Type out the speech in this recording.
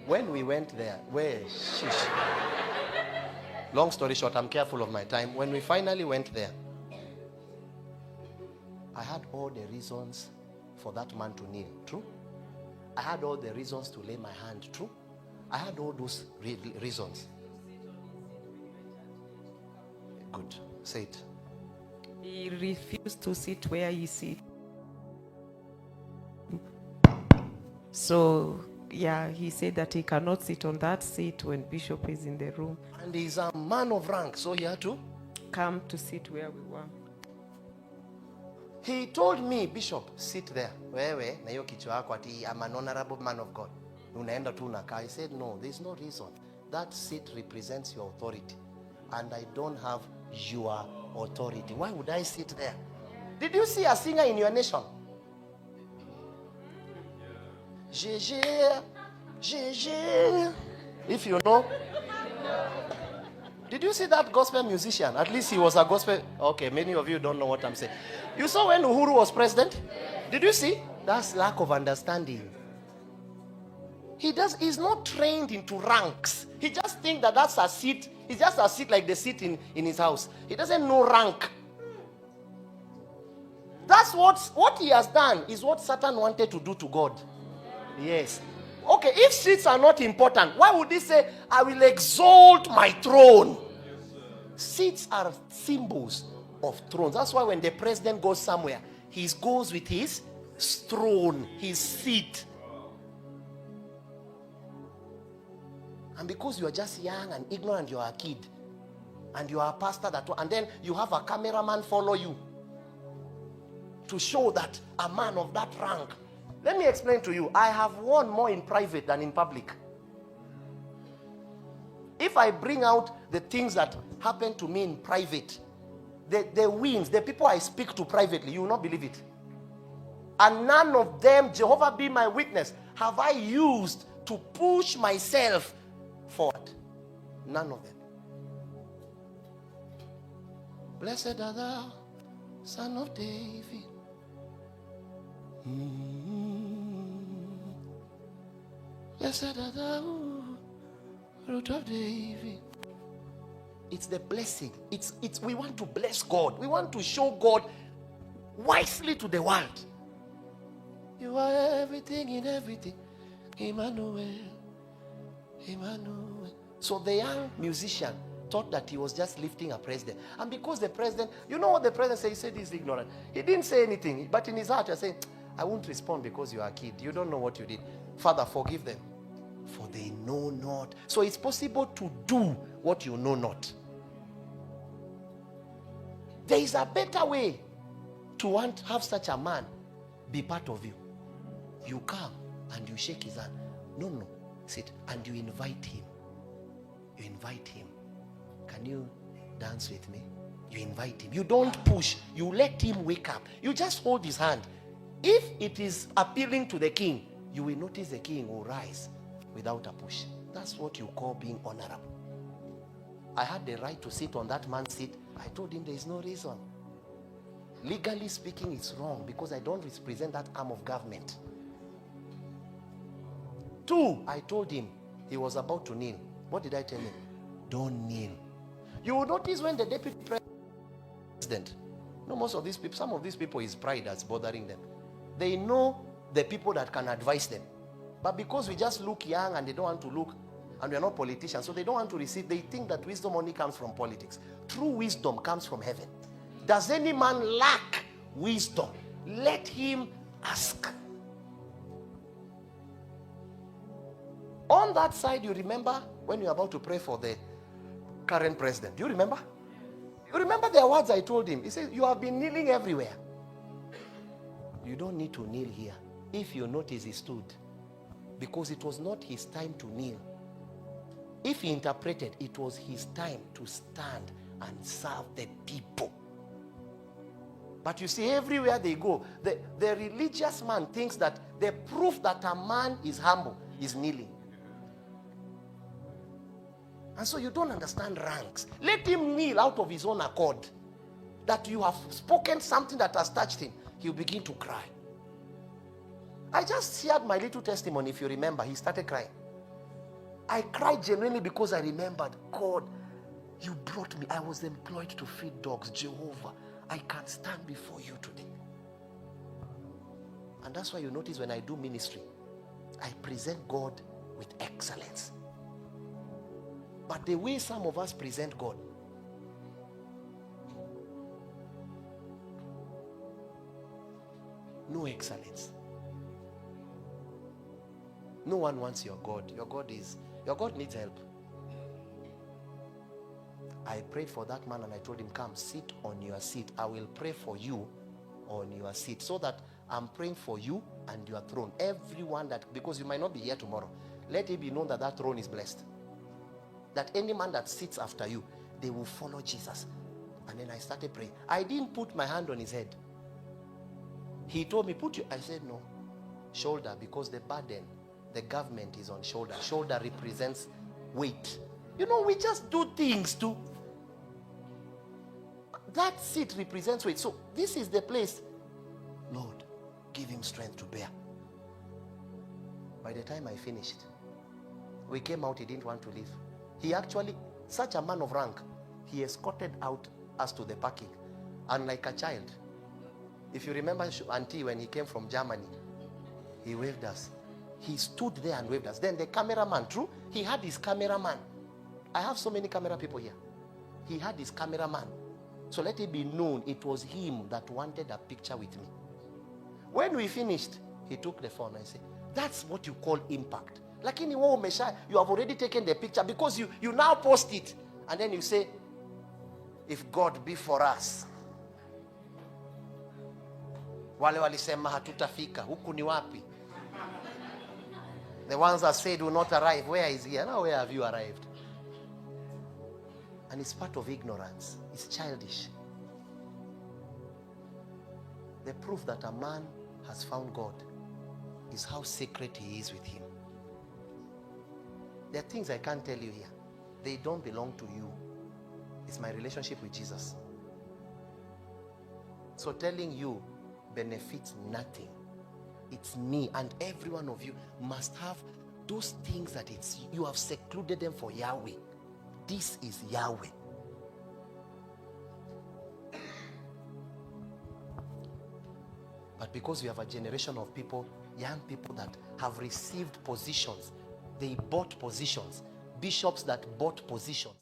When we went there, long story short, I'm careful of my time. When we finally went there, I had all the reasons for that man to kneel. True? I had all the reasons to lay my hand. True? I had all those reasons. Good. Say it. He refused to sit where he sits. So, yeah, he said that he cannot sit on that seat when Bishop is in the room. And he's a man of rank, so he had to come to sit where we were. He told me, Bishop, sit there. Wewe, na hiyo kichwa yako ati I'm an honorable man of God. Unaenda tu unakaa. I said, no, there's no reason. That seat represents your authority. And I don't have your authority. Why would I sit there? Did you see a singer in your nation? Jeje. If you know. Did you see that gospel musician? At least he was a gospel. Okay, many of you don't know what I'm saying. You saw when Uhuru was president? Did you see? That's lack of understanding. He's not trained into ranks. He just thinks that that's a seat. It's just a seat like the seat in his house. He doesn't know rank. That's what he has done is what Satan wanted to do to God. Yes. Okay, if seats are not important, why would he say, I will exalt my throne? Seats are symbols of thrones. That's why when the president goes somewhere, he goes with his throne, his seat. And because you are just young and ignorant, you are a kid. And you are a pastor, and then you have a cameraman follow you to show that a man of that rank. Let me explain to you. I have won more in private than in public. If I bring out the things that happen to me in private, the wins, the people I speak to privately, you will not believe it. And none of them, Jehovah be my witness, have I used to push myself forward. None of them. Blessed are thou, Son of David. Blessed are thou, Root of David. It's the blessing. It's we want to bless God. We want to show God wisely to the world. You are everything in everything. Emmanuel. Emmanuel. So the young musician thought that he was just lifting a president. And because the president, you know what the president said? He said he's ignorant. He didn't say anything. But in his heart, you're saying, I won't respond because you are a kid. You don't know what you did. Father, forgive them, for they know not. So it's possible to do what you know not. There is a better way to have such a man be part of you. You come and you shake his hand. No. Sit and you invite him. You invite him. Can you dance with me? You invite him. You don't push. You let him wake up. You just hold his hand. If it is appealing to the king, you will notice the king will rise without a push. That's what you call being honorable. I had the right to sit on that man's seat. I told him there is no reason. Legally speaking, it's wrong because I don't represent that arm of government. 2, I told him he was about to kneel. What did I tell him? Don't kneel. You will notice when the deputy president, most of these people, some of these people, is pride that's bothering them. They know the people that can advise them. But because we just look young and they don't want to look, and we are not politicians, so they don't want to receive, they think that wisdom only comes from politics. True wisdom comes from heaven. Does any man lack wisdom? Let him ask. On that side, you remember when you're about to pray for the current president? Do you remember? You remember the words I told him? He said, you have been kneeling everywhere. You don't need to kneel here. If you notice, he stood. Because it was not his time to kneel. If he interpreted, it was his time to stand and serve the people. But you see, everywhere they go, the religious man thinks that the proof that a man is humble is kneeling. And so you don't understand ranks. Let him kneel out of his own accord. That you have spoken something that has touched him, he'll begin to cry. I just shared my little testimony, if you remember. He started crying. I cried genuinely because I remembered, God, you brought me. I was employed to feed dogs. Jehovah, I can't stand before you today. And that's why you notice when I do ministry, I present God with excellence. But the way some of us present God, no excellence. No one wants your God. Your God needs help. I prayed for that man and I told him, come sit on your seat. I will pray for you on your seat, so that I'm praying for you and your throne. Everyone that, because you might not be here tomorrow, let it be known that that throne is blessed. That any man that sits after you, they will follow Jesus. And then I started praying. I didn't put my hand on his head. He told me, put your, I said no, shoulder, because the burden, the government is on shoulder. Shoulder represents weight. You know, we just do things to, that seat represents weight. So this is the place. Lord, give him strength to bear. By the time I finished, we came out, he didn't want to leave. He actually, such a man of rank, he escorted out us to the parking. And like a child, if you remember Auntie, when he came from Germany, he waved us. He stood there and waved us. Then the cameraman, true, he had his cameraman. I have so many camera people here. He had his cameraman. So let it be known, it was him that wanted a picture with me. When we finished, he took the phone and said, that's what you call impact. Like in you have already taken the picture, because you now post it. And then you say, if God be for us, wale walisema hatutafika, huku ni wapi? The ones that said will not arrive, where is he? Now where have you arrived? And it's part of ignorance. It's childish. The proof that a man has found God is how secret he is with him. There are things I can't tell you here. They don't belong to you. It's my relationship with Jesus. So telling you benefits nothing. It's me, and every one of you must have those things that you have secluded them for Yahweh. This is Yahweh. But because we have a generation of people, young people that have received positions, they bought positions, bishops that bought positions.